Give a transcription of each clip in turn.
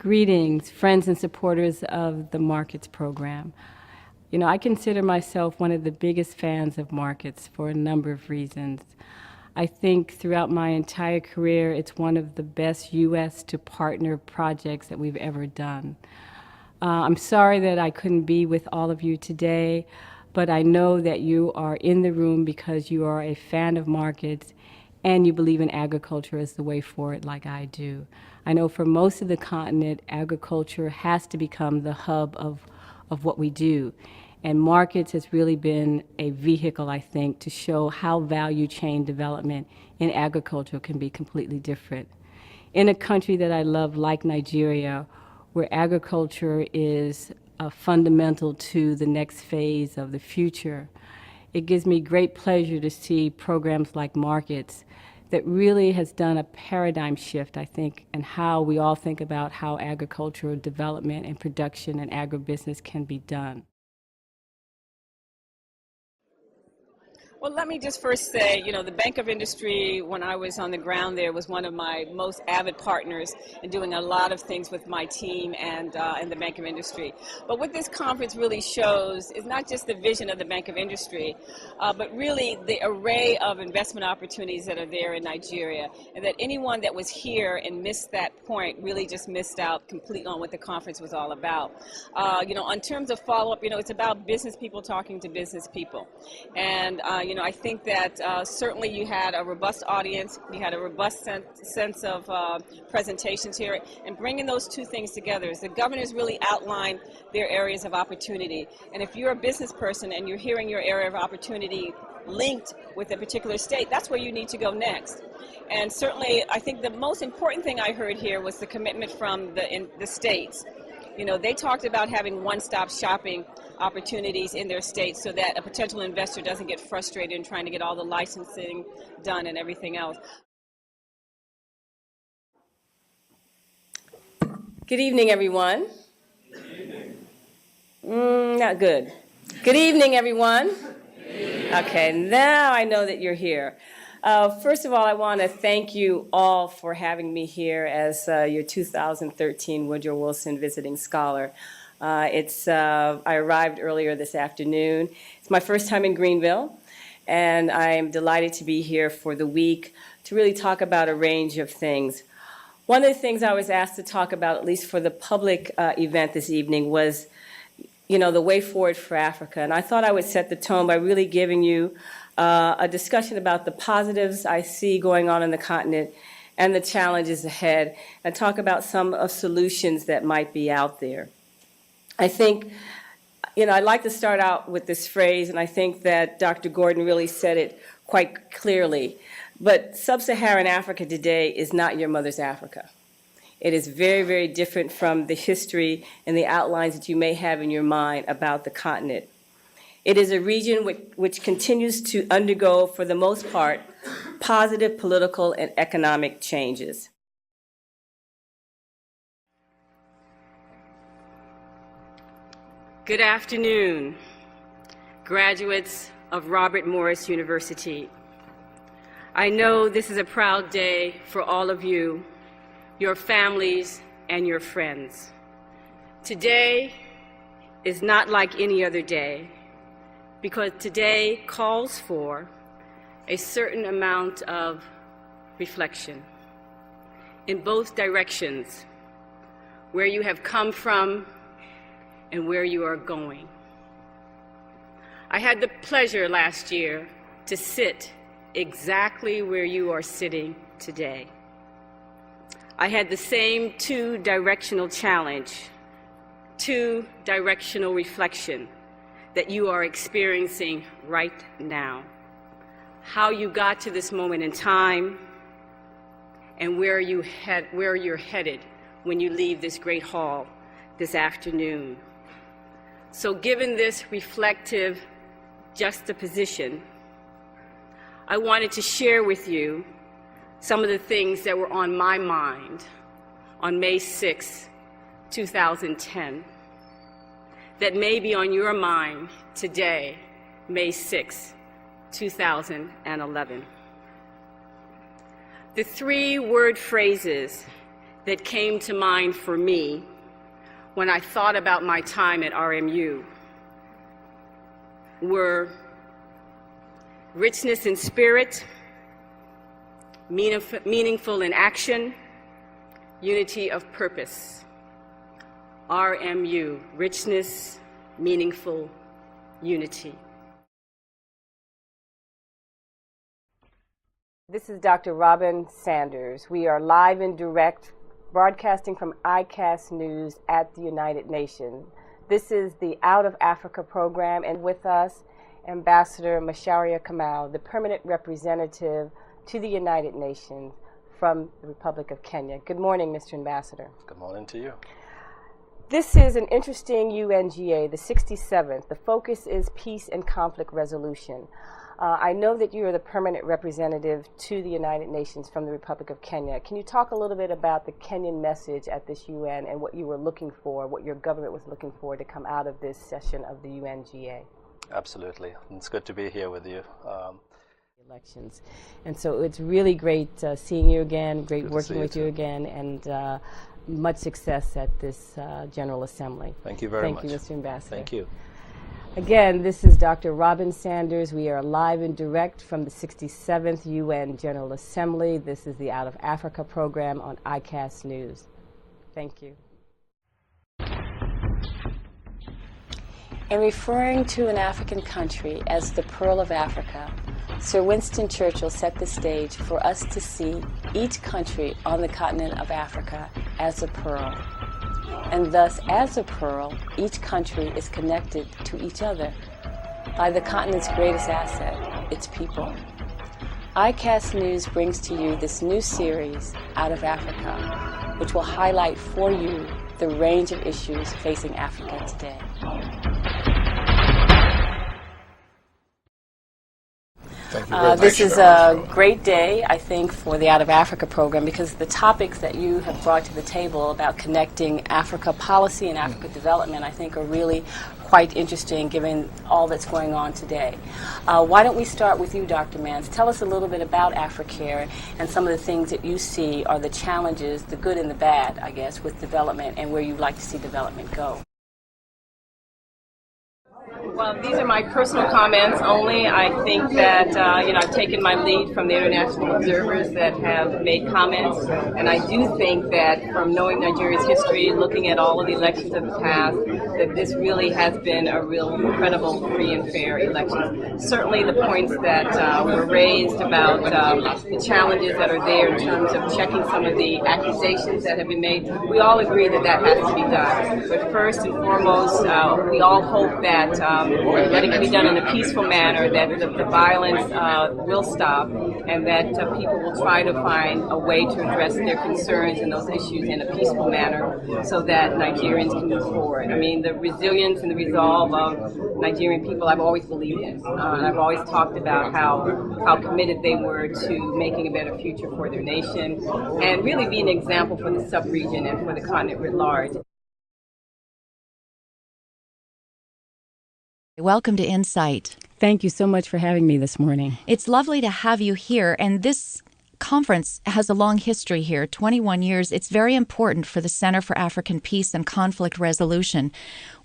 Greetings, friends and supporters of the Markets program. You know, I consider myself one of the biggest fans of markets for a number of reasons. I think throughout my entire career, it's one of the best U.S. to partner projects that we've ever done. I'm sorry that I couldn't be with all of you today, but I know that you are in the room because you are a fan of markets and you believe in agriculture as the way forward like I do. I know for most of the continent, agriculture has to become the hub of what we do. And markets has really been a vehicle, I think, to show how value chain development in agriculture can be completely different. In a country that I love like Nigeria, where agriculture is fundamental to the next phase of the future, it gives me great pleasure to see programs like Markets that really has done a paradigm shift, I think, in how we all think about how agricultural development and production and agribusiness can be done. Well, let me just first say, you know, the Bank of Industry, when I was on the ground there, was one of my most avid partners in doing a lot of things with my team and the Bank of Industry. But what this conference really shows is not just the vision of the Bank of Industry, but really the array of investment opportunities that are there in Nigeria, and that anyone that was here and missed that point really just missed out completely on what the conference was all about. You know, in terms of follow-up, you know, it's about business people talking to business people. And, you know, I think that certainly you had a robust audience, you had a robust sense of presentations here, and bringing those two things together is the governors really outline their areas of opportunity. And if you're a business person and you're hearing your area of opportunity linked with a particular state, that's where you need to go next. And certainly, I think the most important thing I heard here was the commitment from the states. You know, they talked about having one-stop shopping opportunities in their states so that a potential investor doesn't get frustrated in trying to get all the licensing done and everything else. Good evening, everyone. Good evening. Not good. Good evening, everyone. Good evening. Okay, now I know that you're here. First of all, I want to thank you all for having me here as your 2013 Woodrow Wilson Visiting Scholar. I arrived earlier this afternoon. It's my first time in Greenville, and I am delighted to be here for the week to really talk about a range of things. One of the things I was asked to talk about, at least for the public event this evening, was, you know, the way forward for Africa. And I thought I would set the tone by really giving you a discussion about the positives I see going on in the continent and the challenges ahead, and talk about some of solutions that might be out there. I think, you know, I'd like to start out with this phrase, and I think that Dr. Gordon really said it quite clearly, but sub-Saharan Africa today is not your mother's Africa. It is very, very different from the history and the outlines that you may have in your mind about the continent. It is a region which continues to undergo, for the most part, positive political and economic changes. Good afternoon, graduates of Robert Morris University. I know this is a proud day for all of you, your families, and your friends. Today is not like any other day, because today calls for a certain amount of reflection in both directions, where you have come from and where you are going. I had the pleasure last year to sit exactly where you are sitting today. I had the same two-directional challenge, two-directional reflection that you are experiencing right now. How you got to this moment in time and where you're headed when you leave this great hall this afternoon. So given this reflective juxtaposition, I wanted to share with you some of the things that were on my mind on May 6, 2010, that may be on your mind today, May 6, 2011. The three word phrases that came to mind for me when I thought about my time at RMU were richness in spirit, meaningful in action, unity of purpose. RMU, richness, meaningful, unity. This is Dr. Robin Sanders. We are live and direct, broadcasting from ICAST News at the United Nations. This is the Out of Africa program, and with us, Ambassador Macharia Kamau, the permanent representative to the United Nations from the Republic of Kenya. Good morning, Mr. Ambassador. Good morning to you. This is an interesting UNGA, the 67th. The focus is peace and conflict resolution. I know that you are the permanent representative to the United Nations from the Republic of Kenya. Can you talk a little bit about the Kenyan message at this UN and what you were looking for, what your government was looking for to come out of this session of the UNGA? Absolutely. It's good to be here with you. Elections. And so it's really great seeing you again, great working with you again, and much success at this General Assembly. Thank you very much. Thank you, Mr. Ambassador. Thank you. Again, this is Dr. Robin Sanders. We are live and direct from the 67th UN General Assembly. This is the Out of Africa program on ICAST News. Thank you. In referring to an African country as the Pearl of Africa, Sir Winston Churchill set the stage for us to see each country on the continent of Africa as a pearl. And thus, as a pearl, each country is connected to each other by the continent's greatest asset, its people. ICAST News brings to you this new series, Out of Africa, which will highlight for you the range of issues facing Africa today. This is a great day, I think, for the Out of Africa program because the topics that you have brought to the table about connecting Africa policy and Africa development, I think, are really quite interesting given all that's going on today. Why don't we start with you, Dr. Mans? Tell us a little bit about Africare and some of the things that you see are the challenges, the good and the bad, I guess, with development and where you'd like to see development go. Well, these are my personal comments only. I think that, I've taken my lead from the international observers that have made comments, and I do think that from knowing Nigeria's history, looking at all of the elections of the past, that this really has been a real credible, free and fair election. Certainly the points that were raised about the challenges that are there in terms of checking some of the accusations that have been made, we all agree that that has to be done. But first and foremost, we all hope that it can be done in a peaceful manner, that the violence will stop, and that people will try to find a way to address their concerns and those issues in a peaceful manner so that Nigerians can move forward. I mean, the resilience and the resolve of Nigerian people I've always believed in. And I've always talked about how committed they were to making a better future for their nation and really be an example for the sub-region and for the continent writ large. Welcome to Insight. Thank you so much for having me this morning. It's lovely to have you here, and this conference has a long history here, 21 years. It's very important for the Center for African Peace and Conflict Resolution.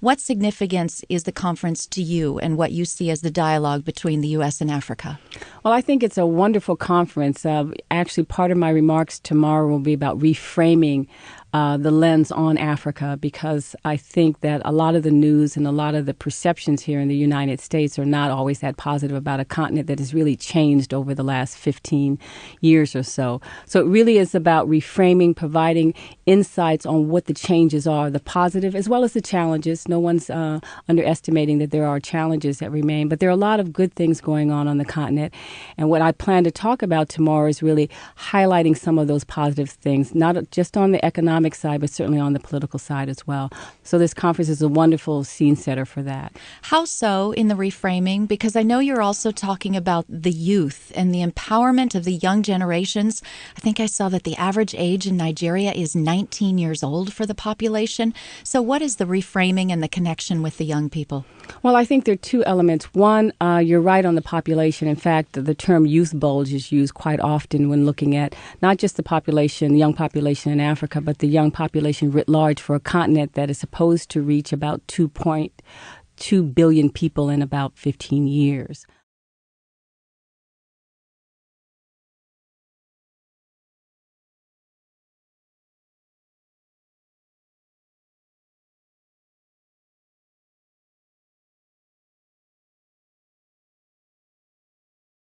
What significance is the conference to you and what you see as the dialogue between the U.S. and Africa? Well, I think it's a wonderful conference. Actually, part of my remarks tomorrow will be about reframing the lens on Africa, because I think that a lot of the news and a lot of the perceptions here in the United States are not always that positive about a continent that has really changed over the last 15 years or so. So it really is about reframing, providing insights on what the changes are, the positive as well as the challenges. No one's underestimating that there are challenges that remain, but there are a lot of good things going on the continent. And what I plan to talk about tomorrow is really highlighting some of those positive things, not just on the economic economic side, but certainly on the political side as well. So this conference is a wonderful scene setter for that. How so in the reframing? Because I know you're also talking about the youth and the empowerment of the young generations. I think I saw that the average age in Nigeria is 19 years old for the population. So what is the reframing and the connection with the young people? Well, I think there are two elements. One, you're right on the population. In fact, the term youth bulge is used quite often when looking at not just the population, the young population in Africa, but the young population writ large for a continent that is supposed to reach about 2.2 billion people in about 15 years.